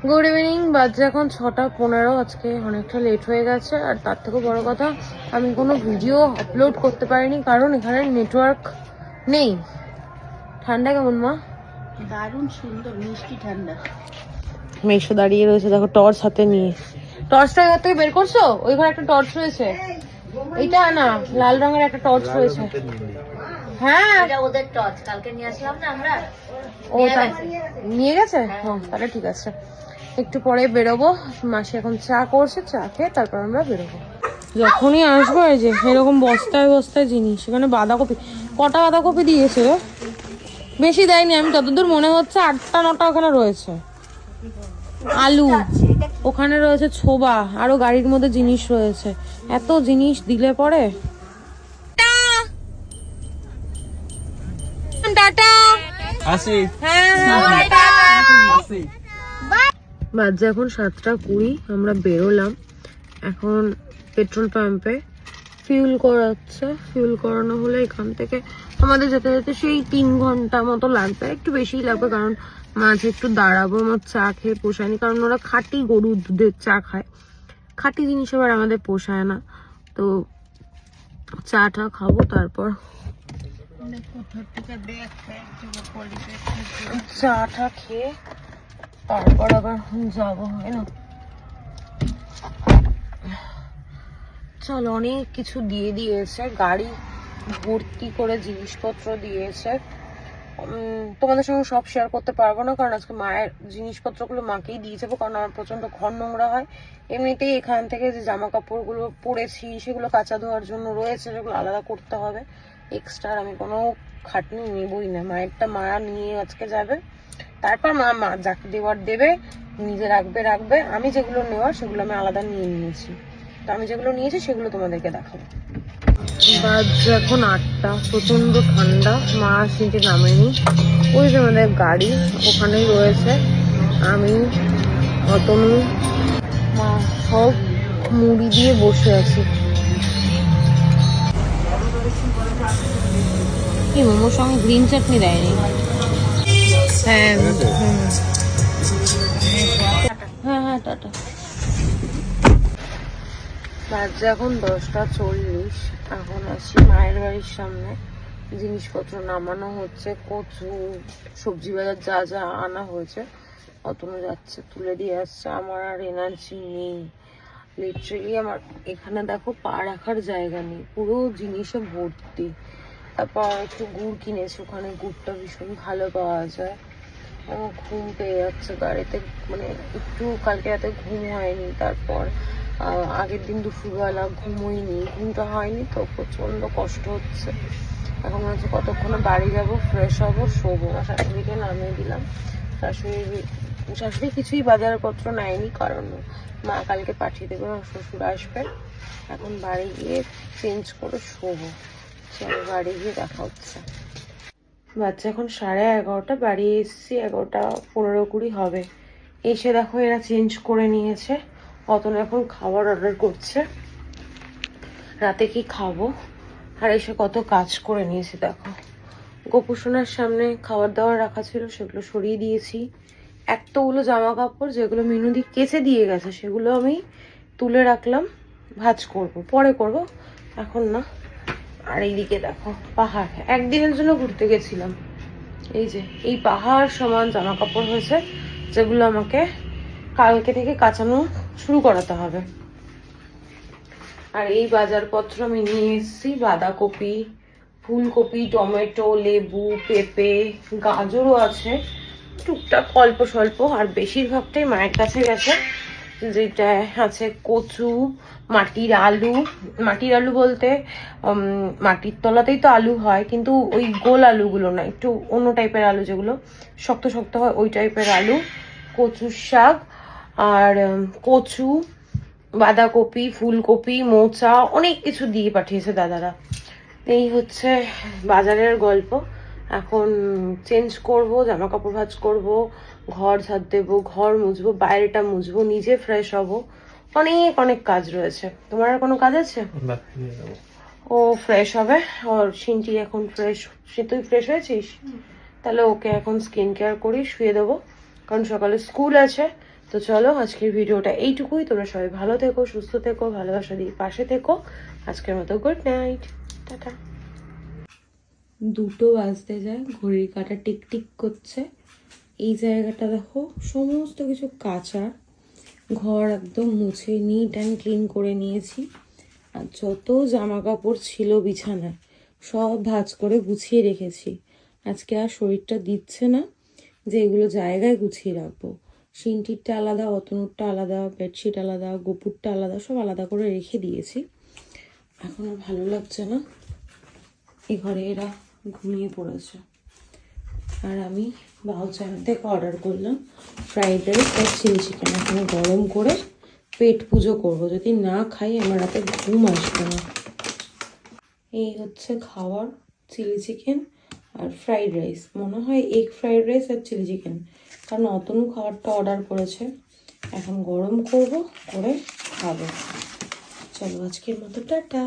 Good evening, বাজে এখন 6:15। আজকে অনেকটা লেট হয়ে গেছে, আর তার থেকে বড় কথা আমি কোনো ভিডিও আপলোড করতে পারিনি কারণ এখানে নেটওয়ার্ক নেই। ঠান্ডা কেমন মা? দারুণ সুন্দর মিষ্টি ঠান্ডা। মেশো দাঁড়িয়ে রয়েছে দেখো টর্চ হাতে নিয়ে। টর্চটা এখান থেকে বের করছো? ওইখানে একটা টর্চ রয়েছে, এইটা না লাল রঙের একটা টর্চ রয়েছে। হ্যাঁ এটা ওদের টর্চ, কালকে নিয়ে আসলাম না আমরা। ও নিয়ে গেছে, তাহলে ঠিক আছে। একটু পরে বেরোবো, মাসি এখন চা করছে, চা খেয়ে তারপর আমরা বেরোবো। যখনই আসবো এই যে এরকম বস্তায় বস্তায় জিনিস। সেখানে বাঁধাকপি, কটা বাঁধাকপি দিয়েছে রে? বেশি দেয়নি, আমি যতদূর মনে হচ্ছে 8টা-9টা ওখানে রয়েছে। আলু ওখানে রয়েছে, ছোবা, আরো গাড়ির মধ্যে জিনিস রয়েছে। এত জিনিস দিলে পরে। টাটা। বাজে এখন 7:20, আমরা বেরোলাম। এখন পেট্রোল পাম্পে ফিউল করাচ্ছে। ফিউল করানো হলে এখান থেকে আমাদের যেতে যেতে সেই 3 ঘন্টা মতো লাগবে, একটু বেশিই লাগবে কারণ মাঝে একটু দাঁড়াবো। আমার চা খেয়ে পোষায়নি, কারণ ওরা খাঁটি গরুর দুধের চা খায়, খাঁটি জিনিস আবার আমাদের পোষায় না। তো চাটা খাবো, তারপর চাটা খেয়ে তারপর আবার যাবো। চলো, অনেক কিছু দিয়ে দিয়েছে, গাড়ি ভর্তি করে জিনিসপত্র দিয়েছে। তোমাদের সঙ্গে সব শেয়ার করতে পারবো না কারণ আজকে মায়ের জিনিসপত্রগুলো মাকেই দিয়ে যাবো, কারণ আমার প্রচন্ড ঘর নোংরা হয়। এমনিতেই এখান থেকে যে জামা কাপড়গুলো পরেছি সেগুলো কাঁচা ধোয়ার জন্য রয়েছে, সেগুলো আলাদা করতে হবে এক্সট্রা। আমি কোনো খাটনি নেবই না, মায়েরটা মা নিয়ে আজকে যাবে, তারপর মা যাকে দেওয়ার দেবে, নিজে রাখবে। আমি যেগুলো নেওয়ার সেগুলো আমি আলাদা নিয়ে নিয়েছি। তো আমি যেগুলো নিয়েছি সেগুলো তোমাদেরকে দেখাবো। বাজে এখন 8টা, প্রচন্ড ঠান্ডা। মা সিটে নামেনি, ওই যে আমাদের গাড়ি ওখানেই রয়েছে। আমি অতনু মা সব মুড়ি দিয়ে বসে আছি। কি মোমোর সঙ্গে গ্রিন চাটনি দেয়নি? হ্যাঁ হ্যাঁ টাটা। বাজে এখন 10:40। এখন আছি মায়ের বাড়ির সামনে, জিনিসপত্র নামানো হচ্ছে। কচু, সবজি বাজার যা যা আনা হয়েছে অতনু যাচ্ছে তুলে দিয়ে আসছে। আমার আর এনার্জি নেই লিটারেলি। আমার এখানে দেখো পা রাখার জায়গা নেই, পুরো জিনিসে ভর্তি। তারপর একটু গুড় কিনেছি, ওখানে গুড়টা ভীষণ ভালো পাওয়া যায়। আমার ঘুম পেয়ে যাচ্ছে গাড়িতে, মানে একটু কালকে রাতে ঘুম হয়নি। তারপর আগের দিন দুপুরবেলা ঘুমটা হয়নি, তো প্রচন্ড কষ্ট হচ্ছে। এখন মনে হচ্ছে কতক্ষণে বাড়ি যাবো, ফ্রেশ হবো, শোবো। শাশুড়িকে নামিয়ে দিলাম। শাশুড়ি কিছুই বাজারপত্র নেয়নি, কারণ মা কালকে পাঠিয়ে দেবে, আমার শ্বশুর আসবে। এখন বাড়ি গিয়ে চেঞ্জ করে শোবো। চলো বাড়ি গিয়ে দেখা হচ্ছে। বাচ্চা এখন 11:30, বাড়ি এসছি 11:15-20 হবে। এসে দেখো এরা চেঞ্জ করে নিয়েছে। অতন এখন খাবার অর্ডার করছে, রাতে কি খাবো। আর এসে কত কাজ করে নিয়েছি দেখো। গোপুসোনার সামনে খাবার দাবার রাখা ছিল, সেগুলো সরিয়ে দিয়েছি। এতগুলো জামা কাপড় যেগুলো মিনুদি কেচে দিয়ে গেছে সেগুলো আমি তুলে রাখলাম, ভাঁজ করব, পরে করব, এখন না। আর এইদিকে দেখো পাহাড়, একদিনের জন্য ঘুরতে গেছিলাম। এই যে এই পাহাড় সমান জামা কাপড় হয়েছে, যেগুলো আমাকে কালকে থেকে কাচানো শুরু করাতে হবে। আর এই বাজারপত্র আমি নিয়ে এসেছি, বাঁধাকপি, ফুলকপি, টমেটো, লেবু, পেঁপে, গাজরও আছে, টুকটাক অল্প স্বল্প। আর বেশিরভাগটাই মায়ের কাছে গেছে। যেটা আছে কচু, মাটির আলু বলতে মাটির তলাতেই তো আলু হয়, কিন্তু ওই গোল আলুগুলো না, একটু অন্য টাইপের আলু, যেগুলো শক্ত শক্ত হয়, ওই টাইপের আলু, কচুর শাক, আর কচু, বাঁধাকপি, ফুলকপি, মোচা, অনেক কিছু দিয়ে পাঠিয়েছে দাদারা। এই হচ্ছে বাজারের গল্প। এখন চেঞ্জ করব, জামা কাপড় ভাঁজ করব, ঘর ঝাড় দেবো, ঘর মুছবো, বাইরেটা মুছবো, নিজে ফ্রেশ হব। অনেক কাজ রয়েছে। তোমার আর কোনো কাজ আছে? ও ফ্রেশ হবে, আর সিনটি এখন ফ্রেশ। তুই ফ্রেশ হয়েছিস? তাহলে ওকে এখন স্কিন কেয়ার করি, শুয়ে দেবো, কারণ সকালে স্কুল আছে। তো চলো আজকের ভিডিওটা এইটুকুই। তোমরা সবাই ভালো থেকো, সুস্থ থেকো, ভালোবাসা দিয়ে পাশে থেকো। আজকের মতো গুড নাইট, টাটা। 2টো বাজতে যায়, ঘড়ির কাঁটা টিক টিক করছে। এই জায়গাটা দেখো সমস্ত কিছু কাঁচা, ঘর একদম মুছে নিট অ্যান্ড ক্লিন করে নিয়েছি। আর যত জামা কাপড় ছিল বিছানায় সব ভাঁজ করে গুছিয়ে রেখেছি। আজকে আর শরীরটা দিচ্ছে না যে এগুলো জায়গায় গুছিয়ে রাখবো। সিনটিরটা আলাদা, অতনুরটা আলাদা, বেডশিট আলাদা, গোপুরটা আলাদা, সব আলাদা করে রেখে দিয়েছি। এখন আর ভালো লাগছে না। এই ঘরে এরা ঘুমিয়ে পড়েছে। আর আমি বাউচান থেকে অর্ডার করলাম ফ্রাইড রাইস আর চিলি চিকেন। এখন গরম করে পেট পুজো করবো। যদি না খাই আমার রাতে ঘুম আসবে না। এই হচ্ছে খাবার, চিলি চিকেন আর ফ্রাইড রাইস। মনে হয় এগ ফ্রাইড রাইস আর চিলি চিকেন, কারণ অতনু খাবারটা অর্ডার করেছে। এখন গরম করব, করে খাবো। চলো আজকের মতো টাটা।